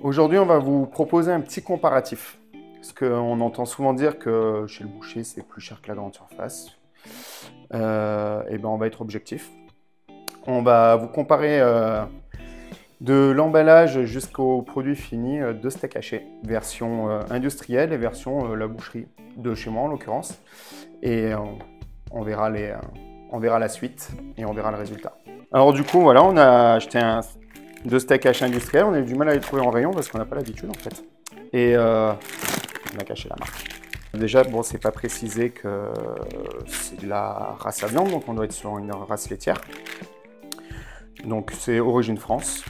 Aujourd'hui, on va vous proposer un petit comparatif. Parce qu'on entend souvent dire que chez le boucher, c'est plus cher que la grande surface. Et ben, on va être objectif. On va vous comparer de l'emballage jusqu'au produit fini de steak haché, version industrielle et version la boucherie de chez moi en l'occurrence. Et on verra la suite et on verra le résultat. Alors du coup, voilà, on a acheté deux steaks hachés industriels. On a eu du mal à les trouver en rayon parce qu'on n'a pas l'habitude en fait. Et on a caché la marque. Déjà, bon, c'est pas précisé que c'est de la race à viande, donc on doit être sur une race laitière. Donc c'est origine France.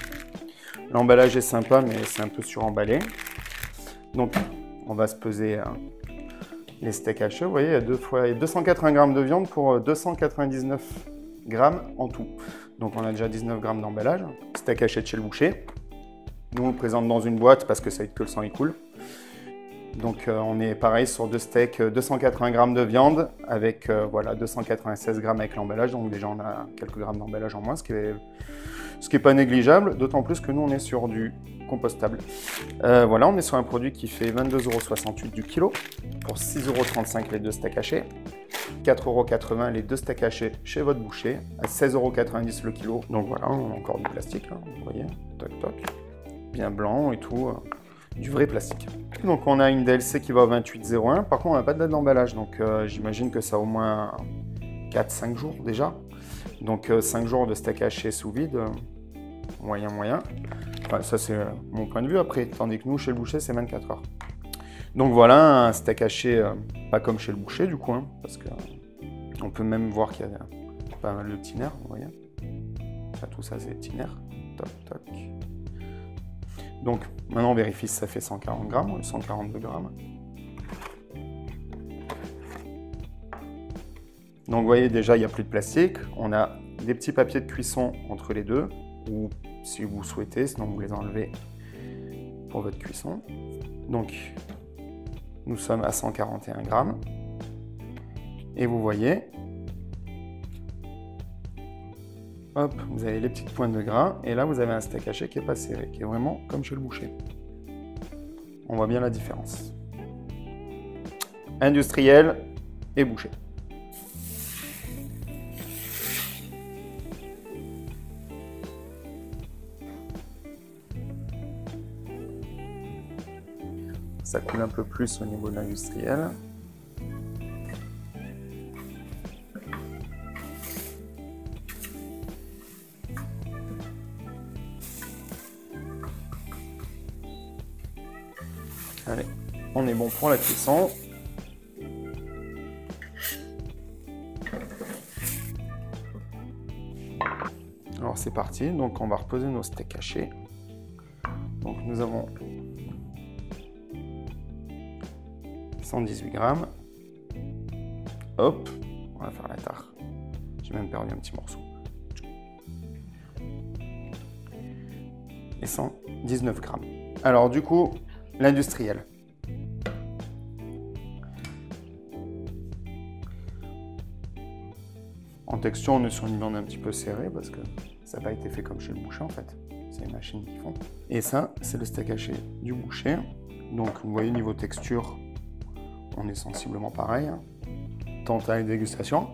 L'emballage est sympa, mais c'est un peu suremballé. Donc on va se peser les steaks hachés. Vous voyez, il y a 280 grammes de viande pour 299 grammes en tout. Donc on a déjà 19 grammes d'emballage. Steak haché de chez le boucher. Nous on le présente dans une boîte parce que ça évite que le sang y coule. Donc on est pareil sur deux steaks, 280 grammes de viande avec voilà, 296 grammes avec l'emballage. Donc déjà on a quelques grammes d'emballage en moins, ce qui est pas négligeable, d'autant plus que nous on est sur du compostable. Voilà, on est sur un produit qui fait 22,68 € du kilo pour 6,35 € les deux steaks hachés, 4,80 € les deux steaks hachés chez votre boucher, à 16,90 € le kilo. Donc voilà, on a encore du plastique là, vous voyez, toc toc, bien blanc et tout. Du vrai plastique. Donc on a une DLC qui va au 28,01. Par contre, on n'a pas de date d'emballage, donc j'imagine que ça a au moins 4-5 jours déjà. Donc 5 jours de steak haché sous vide, moyen. Enfin, ça c'est mon point de vue après, tandis que nous, chez le boucher, c'est 24 heures. Donc voilà, un steak haché, pas comme chez le boucher du coup, hein, parce que on peut même voir qu'il y a pas mal de petits nerfs, vous voyez. Ça, tout ça, c'est des petits nerfs. Toc, toc. Donc maintenant on vérifie si ça fait 140 grammes ou 142 grammes. Donc vous voyez déjà il n'y a plus de plastique, on a des petits papiers de cuisson entre les deux, ou si vous souhaitez, sinon vous les enlevez pour votre cuisson. Donc nous sommes à 141 grammes. Et vous voyez, hop, vous avez les petites pointes de gras, et là vous avez un steak haché qui n'est pas serré, qui est vraiment comme chez le boucher. On voit bien la différence. Industriel et boucher. Ça coule un peu plus au niveau de l'industriel. Allez, on est bon pour la cuisson. Alors c'est parti, donc on va reposer nos steaks hachés. Donc nous avons 118 grammes. Hop, on va faire la tare. J'ai même perdu un petit morceau. Et 119 grammes. Alors du coup, l'industriel. En texture, on est sur une viande un petit peu serrée parce que ça n'a pas été fait comme chez le boucher en fait. C'est les machines qui font. Et ça, c'est le steak haché du boucher. Donc vous voyez, niveau texture, on est sensiblement pareil. Tente et dégustation.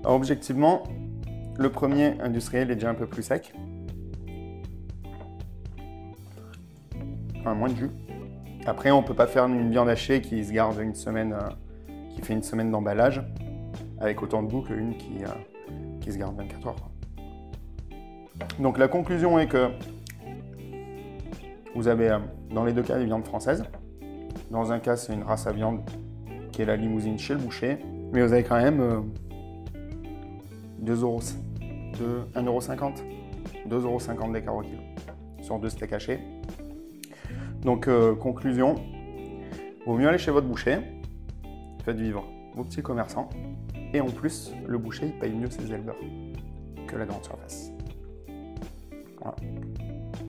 Alors objectivement, le premier industriel est déjà un peu plus sec. Enfin, moins de jus. Après, on peut pas faire une viande hachée qui se garde une semaine, qui fait une semaine d'emballage, avec autant de goût qu'une qui se garde 24 heures. Donc la conclusion est que vous avez dans les deux cas des viandes françaises. Dans un cas, c'est une race à viande qui est la limousine chez le boucher, mais vous avez quand même 1,50 € d'écart au kilo sur deux steaks hachés. Donc conclusion, vaut mieux aller chez votre boucher, faites vivre vos petits commerçants, et en plus, le boucher il paye mieux ses éleveurs que la grande surface. Voilà.